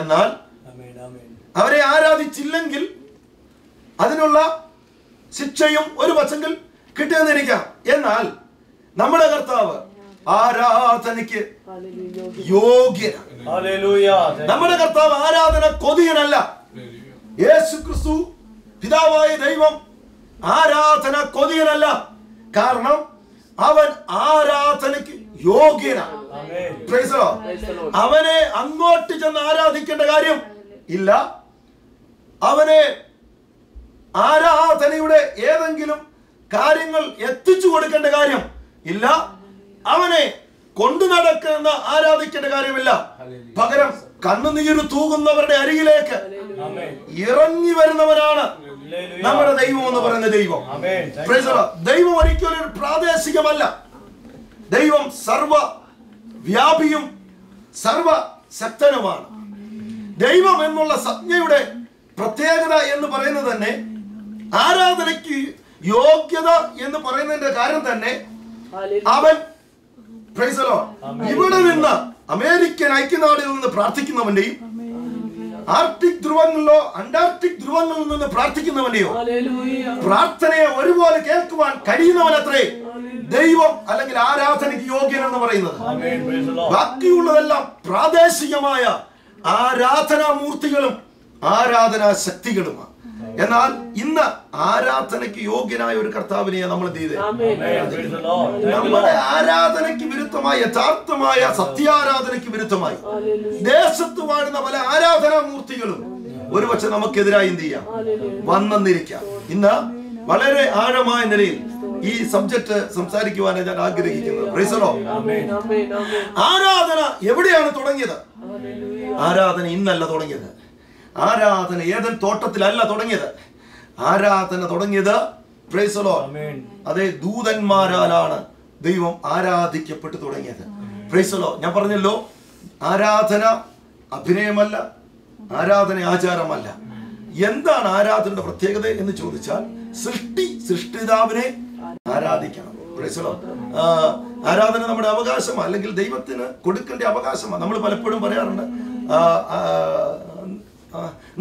എന്നാൽ അവരെ ആരാധിച്ചില്ലെങ്കിൽ അതിനുള്ള ശിക്ഷയും ഒരു വശങ്കിൽ കിട്ടിയെന്നിരിക്കാം. എന്നാൽ നമ്മുടെ കർത്താവ് ആരാധനയ്ക്ക് യോഗ്യനാണ്. നമ്മുടെ കർത്താവ് ആരാധന കൊതിയനല്ല. യേശു ക്രിസ്തു പിതാവായ ദൈവം ആരാധന കൊതിയനല്ല. കാരണം അവൻ ആരാധനയ്ക്ക് യോഗ്യനാണ്. അവനെ അങ്ങോട്ട് ചെന്ന് ആരാധിക്കേണ്ട കാര്യം ഇല്ല. അവനെ ആരാധനയുടെ ഏതെങ്കിലും കാര്യങ്ങൾ എത്തിച്ചു കൊടുക്കേണ്ട കാര്യം ഇല്ല. അവനെ കൊണ്ടു നടക്കുന്ന ആരാധിക്കേണ്ട കാര്യമില്ല. പകരം കണ്ണുനീര് തൂകുന്നവരുടെ അരികിലേക്ക് ഇറങ്ങി വരുന്നവനാണ് നമ്മുടെ ദൈവം എന്ന് പറയുന്ന ദൈവം. ദൈവം ഒരിക്കലും ഒരു പ്രാദേശികമല്ല. ദൈവം സർവ വ്യാപിയും സർവശക്തനുമാണ്. ദൈവം എന്നുള്ള സംജ്ഞയുടെ പ്രത്യേകത എന്ന് പറയുന്നത് തന്നെ, ആരാധനയ്ക്ക് യോഗ്യത എന്ന് പറയുന്നതിന്റെ കാര്യം തന്നെ, അവൻ ഇവിടെ നിന്ന് അമേരിക്കൻ ഐക്യനാടുകളിൽ നിന്ന് പ്രാർത്ഥിക്കുന്നവന്റെയും ആർട്ടിക് ധ്രുവങ്ങളിലോ അന്റാർട്ടിക് ധ്രുവങ്ങളിൽ നിന്ന് പ്രാർത്ഥിക്കുന്നവന്റെയോ പ്രാർത്ഥനയെ ഒരുപോലെ കേൾക്കുവാൻ കഴിയുന്നവനത്രേ ദൈവം അല്ലെങ്കിൽ ആരാധനയ്ക്ക് യോഗ്യൻ എന്ന് പറയുന്നത്. ബാക്കിയുള്ളതെല്ലാം പ്രാദേശികമായ ആരാധനാമൂർത്തികളും ആരാധനാ ശക്തികളുമാണ്. എന്നാൽ ഇന്ന് ആരാധനയ്ക്ക് യോഗ്യനായ ഒരു കർത്താവിനെ നമ്മൾ നമ്മുടെ ആരാധനയ്ക്ക് വിരുദ്ധമായി, യഥാർത്ഥമായ സത്യാരാധനയ്ക്ക് വിരുദ്ധമായി ദേശത്ത് വാഴുന്ന പല ആരാധനാമൂർത്തികളും ഒരുപക്ഷെ നമുക്കെതിരായി എന്ത് ചെയ്യാം, വന്നെന്നിരിക്കാം. ഇന്ന് വളരെ ആഴമായ നിലയിൽ ഈ സബ്ജക്ട് സംസാരിക്കുവാനാണ് ഞാൻ ആഗ്രഹിക്കുന്നത്. ആരാധന എവിടെയാണ് തുടങ്ങിയത്? ആരാധന ഇന്നല്ല തുടങ്ങിയത്. ആരാധന ഏതൻ തോട്ടത്തിലല്ല തുടങ്ങിയത്. ആരാധന തുടങ്ങിയത് അതേ ദൂതന്മാരാലാണ് ദൈവം ആരാധിക്കപ്പെട്ടു തുടങ്ങിയത്. ഞാൻ പറഞ്ഞല്ലോ, ആരാധന അഭിനയമല്ല, ആരാധന ആചാരമല്ല. എന്താണ് ആരാധനയുടെ പ്രത്യേകത എന്ന് ചോദിച്ചാൽ, സൃഷ്ടിതാവിനെ ആരാധിക്കണം. ആരാധന നമ്മുടെ അവകാശമാണ്, അല്ലെങ്കിൽ ദൈവത്തിന് കൊടുക്കേണ്ട അവകാശമാണ്. നമ്മൾ പലപ്പോഴും പറയാറുണ്ട്,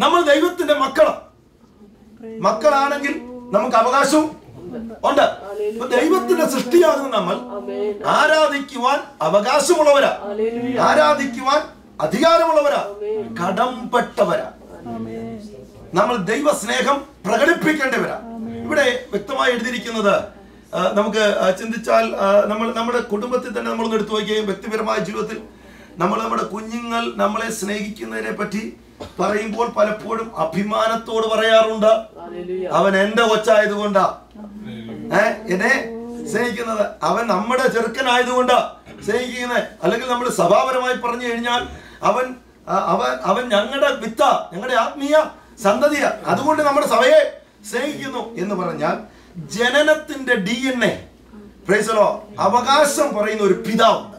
നമ്മൾ ദൈവത്തിന്റെ മക്കളാണെങ്കിൽ നമുക്ക് അവകാശവും ഉണ്ട്. ദൈവത്തിന്റെ സൃഷ്ടിയാകുന്ന നമ്മൾ ആരാധിക്കുവാൻ അവകാശമുള്ളവരാ, ആരാധിക്കുവാൻ അധികാരമുള്ളവരാ, കടംപെട്ടവരാ. നമ്മൾ ദൈവസ്നേഹം പ്രകടിപ്പിക്കേണ്ടവരാ. ഇവിടെ വ്യക്തമായി എഴുതിയിരിക്കുന്നത് നമുക്ക് ചിന്തിച്ചാൽ, നമ്മുടെ കുടുംബത്തിൽ തന്നെ നമ്മളൊന്ന് എടുത്തു നോക്കുകയും വ്യക്തിപരമായ ജീവിതത്തിൽ നമ്മുടെ കുഞ്ഞുങ്ങൾ നമ്മളെ സ്നേഹിക്കുന്നതിനെ പറ്റി പറയുമ്പോൾ പലപ്പോഴും അഭിമാനത്തോട് പറയാറുണ്ട്, അവൻ എന്റെ കൊച്ചായതുകൊണ്ടാ എന്നെ സ്നേഹിക്കുന്നത്, അവൻ നമ്മുടെ ചെറുക്കനായതുകൊണ്ടാ സ്നേഹിക്കുന്നത്. അല്ലെങ്കിൽ നമ്മൾ സഭാപരമായി പറഞ്ഞു കഴിഞ്ഞാൽ അവൻ ഞങ്ങളുടെ വിത്ത, ഞങ്ങളുടെ ആത്മീയ സന്തതിയ, അതുകൊണ്ട് നമ്മുടെ സഭയെ സ്നേഹിക്കുന്നു എന്ന് പറഞ്ഞാൽ ജനനത്തിന്റെ DNA അവകാശം പറയുന്ന ഒരു പിതാവുണ്ട്.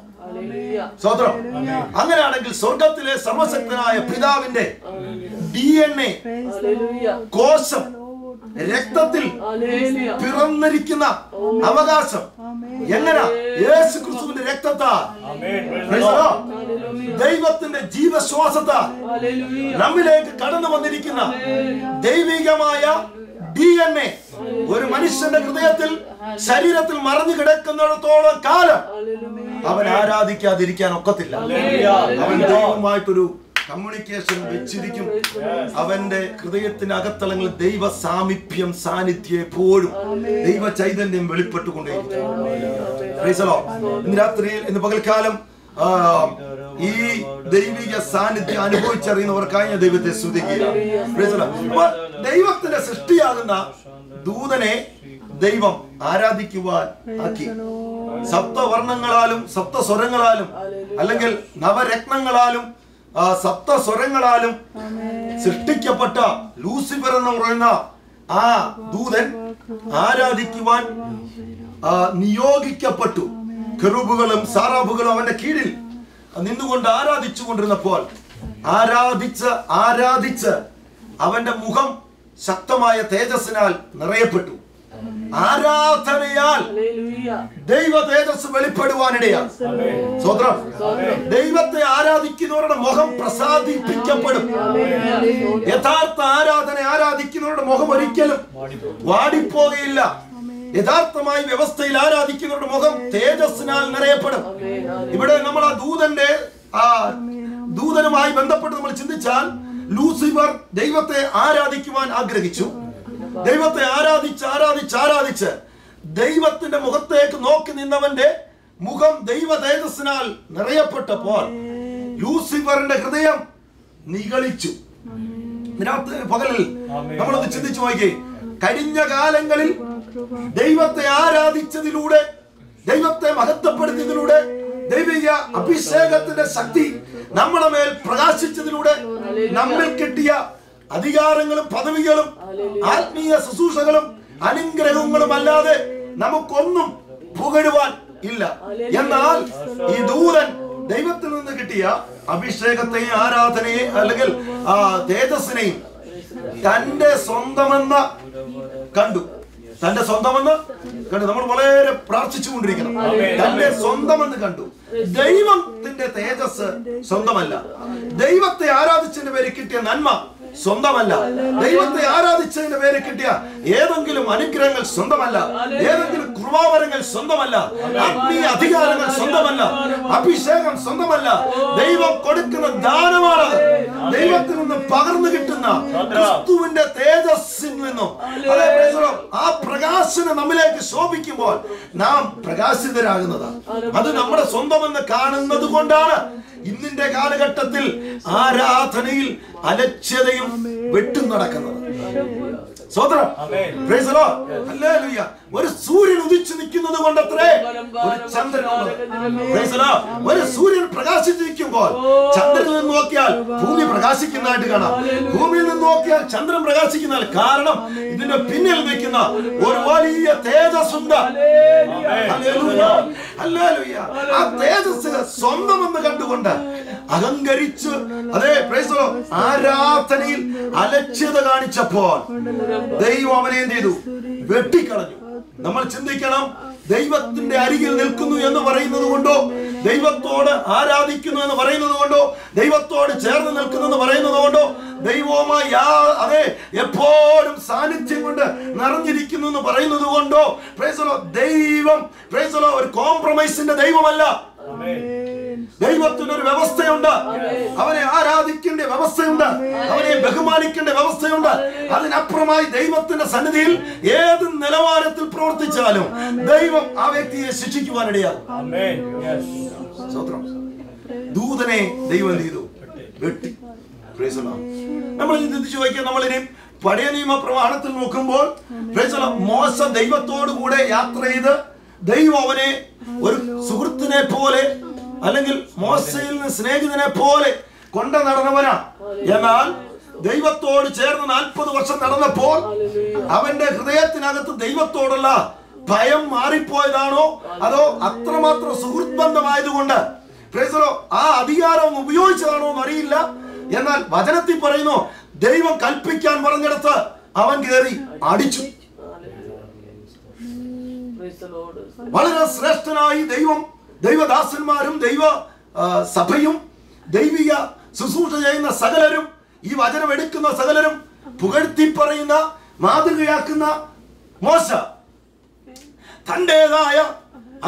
സ്വതന്ത്രം. അങ്ങനെയാണെങ്കിൽ സ്വർഗത്തിലെ സർവശക്തനായ പിതാവിന്റെ DNA കോശം രക്തത്തിൽ പിറന്നിരിക്കുന്ന അവകാശം എങ്ങനെ? യേശു ക്രിസ്തുവിന്റെ രക്തത്താൽ, ദൈവത്തിന്റെ ജീവശ്വാസത്താൽ നമ്മിലേക്ക് കടന്നു വന്നിരിക്കുന്ന ദൈവികമായ DNA ഒരു മനുഷ്യന്റെ ഹൃദയത്തിൽ, ശരീരത്തിൽ മറഞ്ഞു കിടക്കുന്നിടത്തോളം കാലം അവൻ ആരാധിക്കാതിരിക്കാൻ ഒക്കത്തില്ല. അവൻ ദൈവമായിട്ടൊരു കമ്മ്യൂണിക്കേഷൻ വെച്ചിരിക്കും. അവന്റെ ഹൃദയത്തിനകത്തളങ്ങളിൽ ദൈവ സാമീപ്യം, സാന്നിധ്യം എപ്പോഴും ദൈവ ചൈതന്യം വെളിപ്പെട്ടുകൊണ്ടേയിരിക്കും. ഇന്ന് രാത്രിയിൽ, ഇന്ന് പകൽക്കാലം ഈ ദൈവിക സാന്നിധ്യം അനുഭവിച്ചറിയുന്നവർക്കായി ഞാൻ ദൈവത്തെ സ്തുതിക്കുകയാണ്. ദൈവത്തിന്റെ സൃഷ്ടിയാകുന്ന ദൂതനെ ദൈവം ആരാധിക്കുവാൻ ആക്കി. സപ്തവർണ്ണങ്ങളാലും സപ്തസ്വരങ്ങളാലും അല്ലെങ്കിൽ നവരത്നങ്ങളാലും സപ്തസ്വരങ്ങളാലും സൃഷ്ടിക്കപ്പെട്ട ലൂസിഫർ എന്ന് പറയുന്ന ആ ദൂതൻ ആരാധിക്കുവാൻ നിയോഗിക്കപ്പെട്ടു. കെറൂബുകളും സാറാഫുകളും അവന്റെ കീഴിൽ നിന്നുകൊണ്ട് ആരാധിച്ചു കൊണ്ടിരുന്നപ്പോൾ ആരാധിച്ച് അവന്റെ മുഖം ശക്തമായ തേജസ്സിനാൽ നിറയപ്പെട്ടു. ആരാധനയാൽ ദൈവ തേജസ് വെളിപ്പെടുവാനിടയാണ്. സ്വതന്ത്രം. ദൈവത്തെ ആരാധിക്കുന്നവരുടെ മുഖം പ്രസാദിപ്പിക്കപ്പെടും. യഥാർത്ഥ ആരാധന ആരാധിക്കുന്നവരുടെ മുഖം ഒരിക്കലും വാടിപ്പോകയില്ല. യഥാർത്ഥമായി വ്യവസ്ഥയിൽ ആരാധിക്കുന്നവരുടെ മുഖം തേജസ്സിനാൽ നിറയപ്പെടും. ഇവിടെ നമ്മൾ ആ ദൂതനുമായി ബന്ധപ്പെട്ട് നമ്മൾ ചിന്തിച്ചാൽ, ലൂസിഫർ ദൈവത്തെ ആരാധിക്കുവാൻ ആഗ്രഹിച്ചു. ദൈവത്തെ ആരാധിച്ച് ദൈവത്തിന്റെ മുഖത്തേക്ക് നോക്കി നിന്നവന്റെ മുഖം ദൈവ തേജസ്സിനാൽ നിറയപ്പെട്ടപ്പോൾ ലൂസിഫറിന്റെ ഹൃദയം നിഗളിച്ചു. പകലിൽ നമ്മളത് ചിന്തിച്ചു നോക്കി. കഴിഞ്ഞ കാലങ്ങളിൽ ദൈവത്തെ ആരാധിച്ചതിലൂടെ, ദൈവത്തെ മഹത്വപ്പെടുത്തിയതിലൂടെ, ദൈവിക അഭിഷേകത്തിന്റെ ശക്തി നമ്മുടെ മേൽ പ്രകാശിച്ചതിലൂടെ നമ്മിൽ കിട്ടിയ അധികാരങ്ങളും പദവികളും ആത്മീയ ശുശ്രൂഷകളും അനുഗ്രഹങ്ങളും അല്ലാതെ നമുക്കൊന്നും പുകഴുവാൻ ഇല്ല. എന്നാൽ ഈ ദൂതൻ ദൈവത്തിൽ നിന്ന് കിട്ടിയ അഭിഷേകത്തെയും ആരാധനയെ അല്ലെങ്കിൽ തേജസ്സിനെയും തന്റെ സ്വന്തമെന്ന് കണ്ടു. തന്റെ സ്വന്തമെന്ന് കണ്ടു. നമ്മൾ വളരെ പ്രാർത്ഥിച്ചുകൊണ്ടിരിക്കണം. തന്റെ സ്വന്തമെന്ന് കണ്ടു. ദൈവത്തിന്റെ തേജസ് സ്വന്തമല്ല. ദൈവത്തെ ആരാധിച്ചതിന്റെ പേര് കിട്ടിയ നന്മ സ്വന്തമല്ല. ദൈവത്തെ ആരാധിച്ചതിന്റെ പേര് കിട്ടിയ ഏതെങ്കിലും അനുഗ്രഹങ്ങൾ സ്വന്തമല്ല. ഏതെങ്കിലും കൃപാവരങ്ങൾ സ്വന്തമല്ല. ആത്മീയ അധികാരങ്ങൾ സ്വന്തമല്ല. അഭിഷേകം സ്വന്തമല്ല. ദൈവം കൊടുക്കുന്ന ദാനമാണത്. ദൈവത്തിൽ നിന്ന് പകർന്നു കിട്ടുന്ന ക്രിസ്തുവിന്റെ തേജസ്സിൽ നിന്നും ആ പ്രകാശനം നമ്മിലേക്ക് ശോഭിക്കുമ്പോൾ നാം പ്രകാശിതരാകുന്നതാണ്. അത് നമ്മുടെ സ്വന്തമെന്ന് കാണുന്നത് കൊണ്ടാണ് ഇന്നിന്റെ കാലഘട്ടത്തിൽ ആരാധനയിൽ അലക്ഷ്യതയും വെട്ടും നടക്കുന്നത്. സ്വതന്ത്രം. ഒരു സൂര്യൻ ഉദിച്ചു നിൽക്കുന്നത് കൊണ്ടത്രേ ഒരു ചന്ദ്രനുള്ളത്. ഒരു സൂര്യൻ പ്രകാശിച്ചിരിക്കുമ്പോൾ ചന്ദ്രനിൽ നിന്ന് നോക്കിയാൽ ഭൂമി പ്രകാശിക്കുന്നതായിട്ട് കാണാം. ഭൂമിയിൽ നിന്ന് നോക്കിയാൽ ചന്ദ്രൻ പ്രകാശിക്കുന്ന കാരണം ഇതിന്റെ പിന്നിൽ നിൽക്കുന്ന ഒരു വലിയ തേജസ്സുണ്ട്. ആ തേജസ് സ്വന്തമെന്ന് കണ്ടുകൊണ്ട് അഹങ്കരിച്ച് ആരാധനയിൽ അലക്ഷ്യത കാണിച്ചപ്പോൾ ദൈവം അവനെ എന്ത് ചെയ്തു? വെട്ടിക്കളഞ്ഞു. നമ്മൾ ചിന്തിക്കണം, ദൈവത്തിന്റെ അരികിൽ നിൽക്കുന്നു എന്ന് പറയുന്നത് കൊണ്ടോ, ദൈവത്തോട് ആരാധിക്കുന്നു എന്ന് പറയുന്നത് കൊണ്ടോ, ദൈവത്തോട് ചേർന്ന് നിൽക്കുന്നു എന്ന് പറയുന്നത് കൊണ്ടോ, ദൈവവുമായി എപ്പോഴും സാന്നിധ്യം കൊണ്ട് നിറഞ്ഞിരിക്കുന്നു എന്ന് പറയുന്നത് കൊണ്ടോ ദൈവം ഒരു കോംപ്രമൈസിന്റെ ദൈവമല്ല. ദൈവത്തിനൊരു വ്യവസ്ഥയുണ്ട്. അവനെ ആരാധിക്കേണ്ട വ്യവസ്ഥയുണ്ട്. അവനെ ബഹുമാനിക്കേണ്ട വ്യവസ്ഥയുണ്ട്. അതിനപ്പുറമായി ദൈവത്തിന്റെ സന്നിധിയിൽ ഏത് നിലവാരത്തിൽ പ്രവർത്തിച്ചാലും ദൈവം ആ വ്യക്തിയെ ശിക്ഷിക്കുവാനിടയാകും. ദൂതനെ ദൈവം ചെയ്തു വെട്ടി. നമ്മൾ ചിന്തിച്ചു നോക്കിയാൽ, നമ്മളിനി പഴയ നിയമ പ്രമാണത്തിൽ നോക്കുമ്പോൾ മോശ ദൈവത്തോടു കൂടെ യാത്ര ചെയ്ത് ദൈവം അവനെ ഒരു സുഹൃത്തിനെ പോലെ അല്ലെങ്കിൽ മോശയിൽ നിന്ന് സ്നേഹിതനെ പോലെ കൊണ്ടു നടന്നവനാ. എന്നാൽ ദൈവത്തോട് ചേർന്ന് 40 വർഷം നടന്നപ്പോൾ അവന്റെ ഹൃദയത്തിനകത്ത് ദൈവത്തോടുള്ള ഭയം മാറിപ്പോയതാണോ അതോ അത്രമാത്രം സുഹൃത്ത് ബന്ധമായതുകൊണ്ട് ആ അധികാരം ഉപയോഗിച്ചതാണോ എന്നറിയില്ല. എന്നാൽ വചനത്തിൽ പറയുന്നു, ദൈവം കൽപ്പിക്കാൻ പറഞ്ഞെടുത്ത് അവൻ കയറി അടിച്ചു. വളരെ ശ്രേഷ്ഠനായി ദൈവദാസന്മാരും ദൈവ സഭയും ദൈവിക ശുശ്രൂഷ ചെയ്യുന്ന സകലരും ഈ വചനം എടുക്കുന്ന സകലരും പുകഴ്ത്തി പറയുന്ന മാതൃകയാക്കുന്ന മോശ തന്റേതായ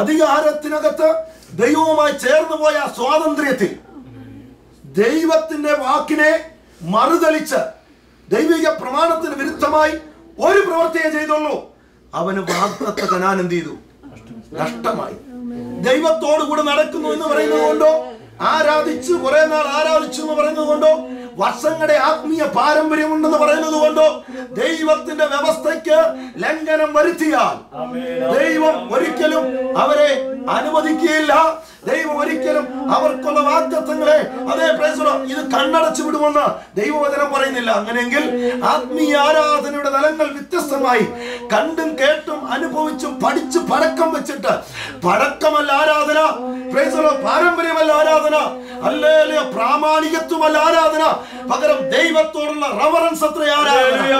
അധികാരത്തിനകത്ത് ദൈവവുമായി ചേർന്ന് പോയ സ്വാതന്ത്ര്യത്തിൽ ദൈവത്തിന്റെ വാക്കിനെ മറുതലിച്ച് ദൈവിക പ്രമാണത്തിന് വിരുദ്ധമായി ഒരു പ്രവൃത്തിയെ ചെയ്തുള്ളൂ. അവന് വാഗ്ദത്ത കനാൻ എന്ത് ചെയ്തു? നഷ്ടമായി. ദൈവത്തോടു കൂടെ നടക്കുന്നു എന്ന് പറയുന്നത് കൊണ്ടോ, ആരാധിച്ചു കുറെ നാൾ ആരാധിച്ചു എന്ന് പറയുന്നത് കൊണ്ടോ, വർഷങ്ങളുടെ ആത്മീയ പാരമ്പര്യമുണ്ടെന്ന് പറയുന്നത് കൊണ്ടോ ദൈവത്തിന്റെ വ്യവസ്ഥയ്ക്ക് ലംഘനം വരുത്തിയാൽ ദൈവം ഒരിക്കലും അവരെ അനുവദിക്കുകയില്ല. ദൈവം ഒരിക്കലും അവർക്കുള്ള വാഗ്ദത്തങ്ങളെ ഇത് കണ്ണടച്ചു വിടുമെന്ന് ദൈവവചനം പറയുന്നില്ല. അങ്ങനെയെങ്കിൽ ആത്മീയ ആരാധനയുടെ തലങ്ങൾ വ്യത്യസ്തമായി കണ്ടും കേട്ടും അനുഭവിച്ചും പഠിച്ച് പഴക്കം വെച്ചിട്ട്, പഴക്കമല്ല ആരാധന, പാരമ്പര്യമല്ല ആരാധന, അല്ലേലൂയ പ്രാമാണികത്വമല്ല ആരാധന, പകരം ദൈവത്തോടുള്ള റവറൻസ് അത്ര ആരാധന.